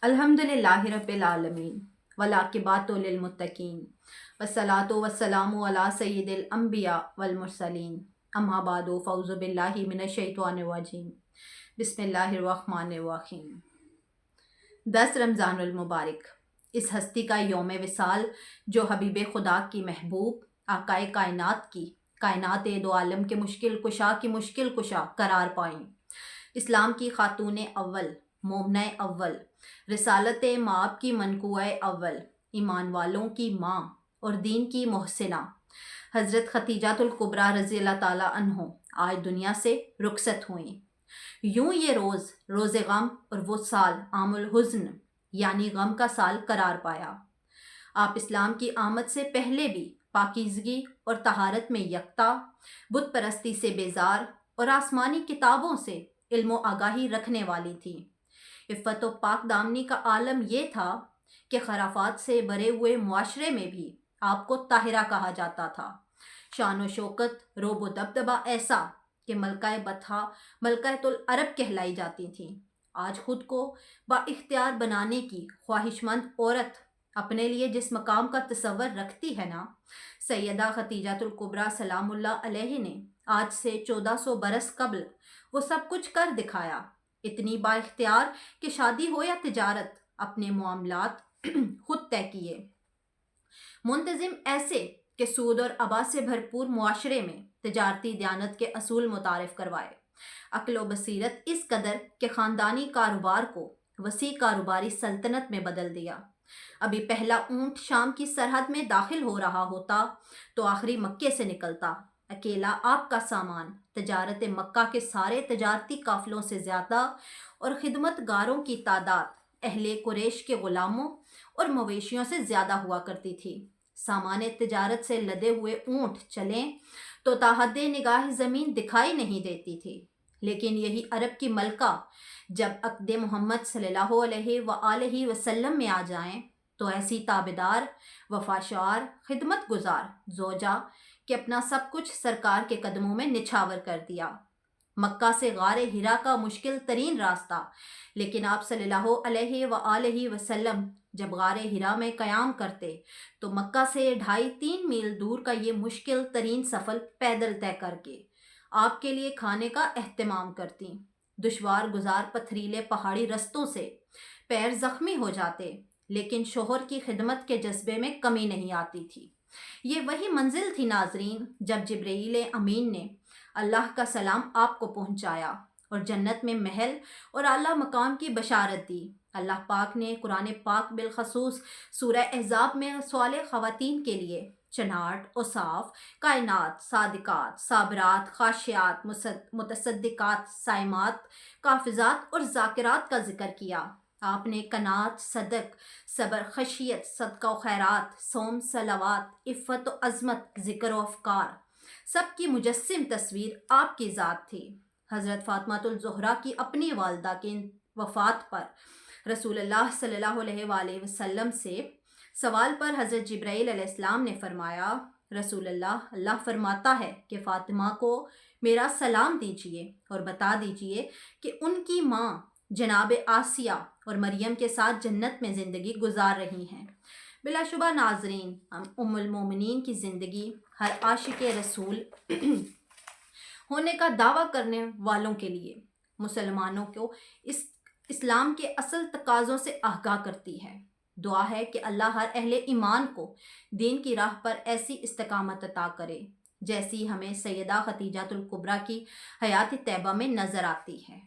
الحمدللہ رب العالمین والعاقبۃ للمتقین والصلاۃ والسلام علی سید الانبیاء والمرسلین اما بعد فاعوذ باللہ من الشیطان الرجیم بسم اللہ الرحمن الرحیم 10 رمضان المبارک، اس ہستی کا یوم وصال جو حبیب خدا کی محبوب آقائے کائنات کی کائنات دو عالم کے مشکل کشا کی مشکل کشا قرار پائیں، اسلام کی خاتون اول، مومنہ اول، رسالت مآب کی منقوع اول، ایمان والوں کی ماں اور دین کی محسنہ حضرت ختیجہ الکبریٰ رضی اللہ تعالیٰ عنہ آج دنیا سے رخصت ہوئیں۔ یوں یہ روز غم اور وہ سال عام الحزن یعنی غم کا سال قرار پایا۔ آپ اسلام کی آمد سے پہلے بھی پاکیزگی اور طہارت میں یکتا، بت پرستی سے بیزار اور آسمانی کتابوں سے علم و آگاہی رکھنے والی تھی۔ عفت و پاک دامنی کا عالم یہ تھا کہ خرافات سے بھرے ہوئے معاشرے میں بھی آپ کو طاہرہ کہا جاتا تھا۔ شان و شوکت، روب و دبدبہ ایسا کہ ملکہ بطحا ملکہ العرب کہلائی جاتی تھیں۔ آج خود کو با اختیار بنانے کی خواہش مند عورت اپنے لیے جس مقام کا تصور رکھتی ہے نا، سیدہ ختیجہ الکبریٰ سلام اللہ علیہ نے آج سے 1400 برس قبل وہ سب کچھ کر دکھایا۔ اتنی با اختیار کہ شادی ہو یا تجارت اپنے معاملات خود طے کیے، منتظم ایسے کہ سود اور ابا سے بھرپور معاشرے میں تجارتی دیانت کے اصول متعارف کروائے، عقل و بصیرت اس قدر کہ خاندانی کاروبار کو وسیع کاروباری سلطنت میں بدل دیا۔ ابھی پہلا اونٹ شام کی سرحد میں داخل ہو رہا ہوتا تو آخری مکے سے نکلتا، اکیلا آپ کا سامان تجارت مکہ کے سارے تجارتی قافلوں سے زیادہ اور خدمت گاروں کی تعداد اہل قریش کے غلاموں اور مویشیوں سے زیادہ ہوا کرتی تھی۔ سامان تجارت سے لدے ہوئے اونٹ چلیں تو تا حد نگاہ زمین دکھائی نہیں دیتی تھی، لیکن یہی عرب کی ملکہ جب عقد محمد صلی اللہ علیہ وآلہ وسلم میں آ جائیں تو ایسی تابعدار، وفاشار، خدمت گزار زوجہ کہ اپنا سب کچھ سرکار کے قدموں میں نچھاور کر دیا۔ مکہ سے غار ہرا کا مشکل ترین راستہ، لیکن آپ صلی اللہ علیہ وآلہ وسلم جب غار ہرا میں قیام کرتے تو مکہ سے 2.5-3 میل دور کا یہ مشکل ترین سفر پیدل طے کر کے آپ کے لیے کھانے کا اہتمام کرتی۔ دشوار گزار پتھریلے پہاڑی رستوں سے پیر زخمی ہو جاتے، لیکن شوہر کی خدمت کے جذبے میں کمی نہیں آتی تھی۔ یہ وہی منزل تھی ناظرین جب جبرائیل امین نے اللہ کا سلام آپ کو پہنچایا اور جنت میں محل اور اعلیٰ مقام کی بشارت دی۔ اللہ پاک نے قرآن پاک بالخصوص سورہ احزاب میں سوال خواتین کے لیے چناٹ، اوصاف، کائنات، صادقات، صابرات، خاشعات، متصدقات، صائمات، قافزات اور ذاکرات کا ذکر کیا۔ آپ نے قناعت، صدق، صبر، خشیت، صدقہ و خیرات، صوم، صلوات، عفت و عظمت، ذکر و افکار، سب کی مجسم تصویر آپ کی ذات تھی۔ حضرت فاطمہ الزہرا کی اپنی والدہ کی وفات پر رسول اللہ صلی اللہ علیہ وآلہ وسلم سے سوال پر حضرت جبرائیل علیہ السلام نے فرمایا، رسول اللہ فرماتا ہے کہ فاطمہ کو میرا سلام دیجیے اور بتا دیجیے کہ ان کی ماں جناب آسیہ اور مریم کے ساتھ جنت میں زندگی گزار رہی ہیں۔ بلا شبہ ناظرین، ام المومنین کی زندگی ہر عاشق رسول ہونے کا دعویٰ کرنے والوں کے لیے مسلمانوں کو اسلام کے اصل تقاضوں سے آگاہ کرتی ہے۔ دعا ہے کہ اللہ ہر اہل ایمان کو دین کی راہ پر ایسی استقامت عطا کرے جیسی ہمیں سیدہ ختیجہ الکبریٰ کی حیات طیبہ میں نظر آتی ہے۔